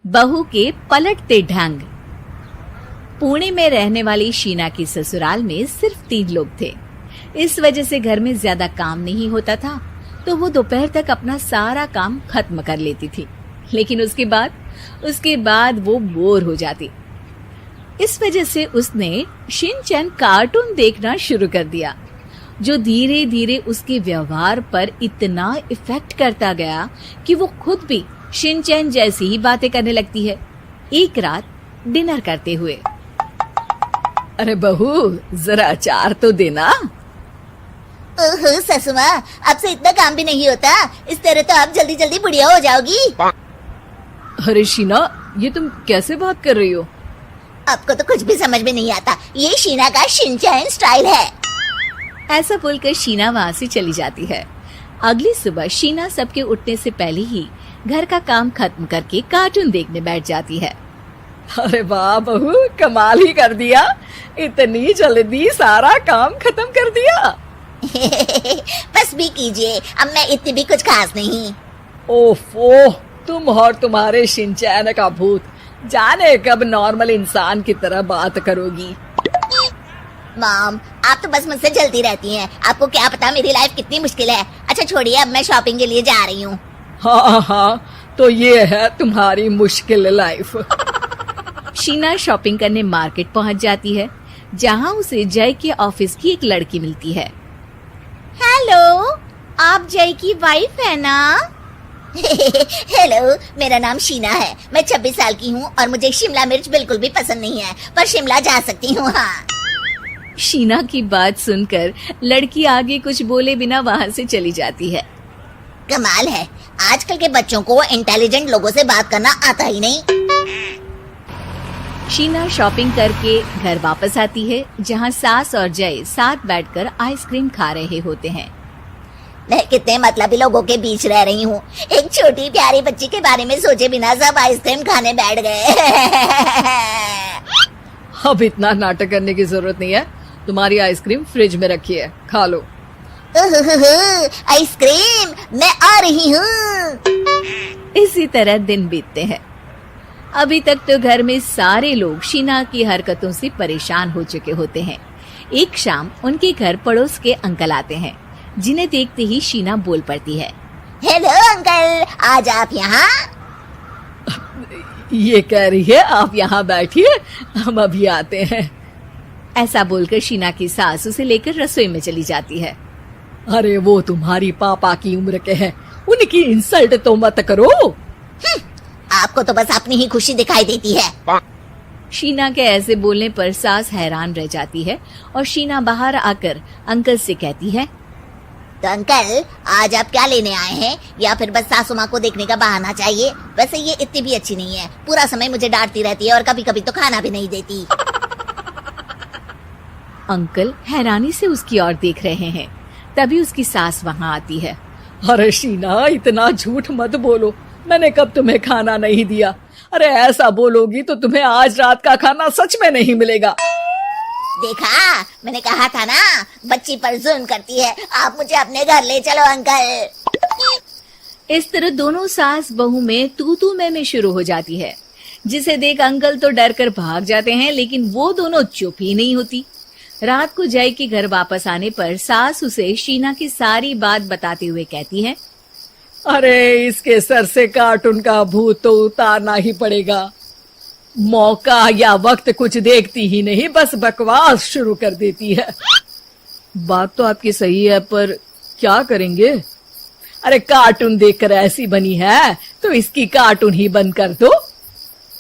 बहू के पलटते ढंग। पुणे में रहने वाली शीना की ससुराल में सिर्फ 3 लोग थे। इस वजह से घर में ज्यादा काम नहीं होता था, तो वो दोपहर तक अपना सारा काम खत्म कर लेती थी। लेकिन उसके बाद वो बोर हो जाती। इस वजह से उसने शिनचैन कार्टून देखना शुरू कर दिया, जो धीरे धीरे उसके व्यवहार पर इतना इफेक्ट करता गया कि वो खुद भी शिनचैन जैसी ही बातें करने लगती है। एक रात डिनर करते हुए, अरे बहू, जरा अचार तो देना। ओहो सासू माँ, आपसे इतना काम भी नहीं होता। इस तरह तो आप जल्दी जल्दी बुढ़िया हो जाओगी। अरे शीना, ये तुम कैसे बात कर रही हो? आपको तो कुछ भी समझ में नहीं आता। ये शीना का शिनचैन स्टाइल है। ऐसा बोलकर शीना वहाँ से चली जाती है। अगली सुबह शीना सबके उठने से पहले ही घर का काम खत्म करके कार्टून देखने बैठ जाती है। अरे वाह बहू, कमाल ही कर दिया। इतनी जल्दी सारा काम खत्म कर दिया। बस भी कीजिए, अब मैं इतनी भी कुछ खास नहीं। ओफो, तुम और तुम्हारे शिनचैन का भूत, जाने कब नॉर्मल इंसान की तरह बात करोगी। मॉम, आप तो बस मुझसे जलती रहती हैं। आपको क्या पता मेरी लाइफ कितनी मुश्किल है। अच्छा छोड़िए, अब मैं शॉपिंग के लिए जा रही हूँ। हाँ, तो ये है तुम्हारी मुश्किल लाइफ। शीना शॉपिंग करने मार्केट पहुँच जाती है, जहाँ उसे जय के ऑफिस की एक लड़की मिलती है। हेलो, आप जय की वाइफ है ना? हेलो, मेरा नाम शीना है। मैं 26 साल की हूँ और मुझे शिमला मिर्च बिल्कुल भी पसंद नहीं है, पर शिमला जा सकती हूँ। हाँ। शीना की बात सुनकर लड़की आगे कुछ बोले बिना वहाँ से चली जाती है। कमाल है, आजकल के बच्चों को इंटेलिजेंट लोगों से बात करना आता ही नहीं। शीना शॉपिंग करके घर वापस आती है, जहाँ सास और जय साथ बैठकर आइसक्रीम खा रहे होते हैं। मैं कितने मतलबी लोगों के बीच रह रही हूँ। एक छोटी प्यारी बच्ची के बारे में सोचे बिना सब आइसक्रीम खाने बैठ गए। अब इतना नाटक करने की जरूरत नहीं है। तुम्हारी आइसक्रीम फ्रिज में रखी है, खा लो। आइसक्रीम, मैं आ रही हूँ। इसी तरह दिन बीतते हैं। अभी तक तो घर में सारे लोग शीना की हरकतों से परेशान हो चुके होते हैं। एक शाम उनके घर पड़ोस के अंकल आते हैं, जिन्हें देखते ही शीना बोल पड़ती है। हेलो अंकल, आज आप यहाँ? ये कह रही है आप यहाँ बैठिए, हम अभी आते हैं। ऐसा बोलकर शीना की सास उसे लेकर रसोई में चली जाती है। अरे वो तुम्हारी पापा की उम्र के हैं, उनकी इंसल्ट तो मत करो। आपको तो बस अपनी ही खुशी दिखाई देती है। शीना के ऐसे बोलने पर सास हैरान रह जाती है और शीना बाहर आकर अंकल से कहती है, तो अंकल, आज आप क्या लेने आए हैं? या फिर बस सासू माँ को देखने का बहाना चाहिए? वैसे ये इतनी भी अच्छी नहीं है, पूरा समय मुझे डांटती रहती है और कभी कभी तो खाना भी नहीं देती। अंकल हैरानी से उसकी ओर देख रहे हैं। तभी उसकी सास वहाँ आती है। अरे शीना, इतना झूठ मत बोलो, मैंने कब तुम्हें खाना नहीं दिया? अरे ऐसा बोलोगी तो तुम्हें आज रात का खाना सच में नहीं मिलेगा। देखा, मैंने कहा था ना, बच्ची पर जुल्म करती है। आप मुझे अपने घर ले चलो अंकल। इस तरह दोनों सास बहू में तू मैं शुरू हो जाती है, जिसे देख अंकल तो डर कर भाग जाते हैं, लेकिन वो दोनों चुप ही नहीं होती। रात को जय के घर वापस आने पर सास उसे शीना की सारी बात बताते हुए कहती है, अरे इसके सर से कार्टून का भूत तो उतारना ही पड़ेगा। मौका या वक्त कुछ देखती ही नहीं, बस बकवास शुरू कर देती है। बात तो आपकी सही है, पर क्या करेंगे? अरे कार्टून देखकर ऐसी बनी है तो इसकी कार्टून ही बंद कर दो।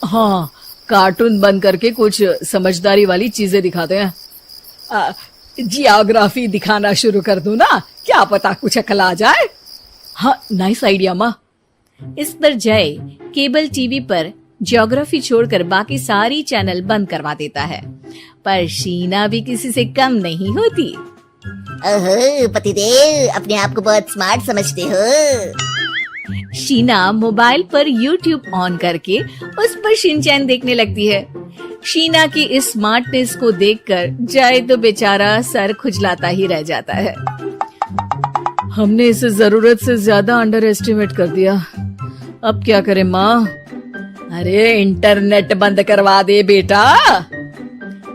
हाँ, कार्टून बंद करके कुछ समझदारी वाली चीजें दिखाते हैं। जियोग्राफी दिखाना शुरू कर दो ना, क्या पता कुछ अकल आ जाए। हाँ, नाइस आइडिया माँ। इस पर जय केबल टीवी पर ज्योग्राफी छोड़कर बाकी सारी चैनल बंद करवा देता है, पर शीना भी किसी से कम नहीं होती। ओहो पतिदेव, अपने आप को बहुत स्मार्ट समझते हो। शीना मोबाइल पर YouTube ऑन करके उस पर शिनचैन देखने लगती है। शीना की इस स्मार्टनेस को देखकर जय तो बेचारा सर खुजलाता ही रह जाता है। हमने इसे जरूरत से ज्यादा अंडर एस्टिमेट कर दिया, अब क्या करें माँ? अरे इंटरनेट बंद करवा दे बेटा।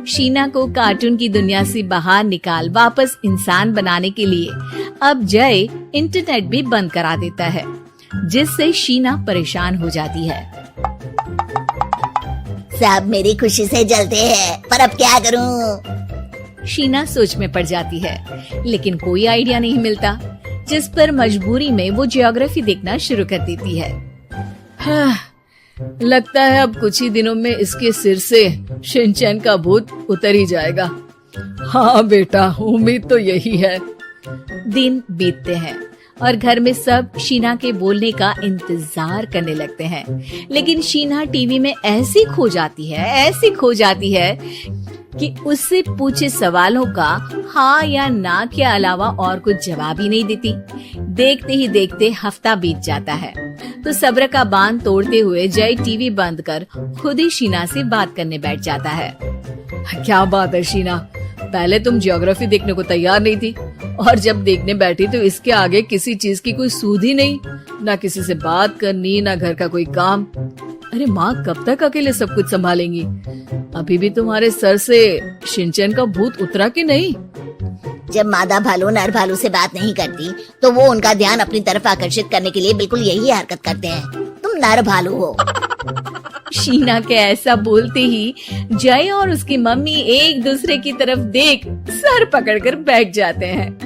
शीना को कार्टून की दुनिया से बाहर निकाल वापस इंसान बनाने के लिए अब जय इंटरनेट भी बंद करा देता है, जिससे शीना परेशान हो जाती है। सब मेरी खुशी से जलते हैं, पर अब क्या करूं? शीना सोच में पड़ जाती है, लेकिन कोई आइडिया नहीं मिलता, जिस पर मजबूरी में वो ज्योग्राफी देखना शुरू कर देती है। लगता है अब कुछ ही दिनों में इसके सिर से शिनचैन का भूत उतर ही जाएगा। हाँ बेटा, उम्मीद तो यही है। दिन बीतते हैं और घर में सब शीना के बोलने का इंतजार करने लगते हैं, लेकिन शीना टीवी में ऐसी खो जाती है कि उससे पूछे सवालों का हाँ या ना के अलावा और कुछ जवाब ही नहीं देती। देखते ही देखते हफ्ता बीत जाता है, तो सब्र का बांध तोड़ते हुए जय टीवी बंद कर खुद ही शीना से बात करने बैठ जाता है। क्या बात है शीना, पहले तुम ज्योग्राफी देखने को तैयार नहीं थी, और जब देखने बैठी तो इसके आगे किसी चीज की कोई सूध ही नहीं, ना किसी से बात करनी, ना घर का कोई काम। अरे माँ कब तक अकेले सब कुछ संभालेंगी? अभी भी तुम्हारे सर से शिनचैन का भूत उतरा कि नहीं? जब मादा भालू नर भालू से बात नहीं करती, तो वो उनका ध्यान अपनी तरफ आकर्षित करने के लिए बिल्कुल यही हरकत करते हैं। तुम नर भालू हो। शीना के ऐसा बोलते ही जय और उसकी मम्मी एक दूसरे की तरफ देख सर पकड़कर बैठ जाते हैं।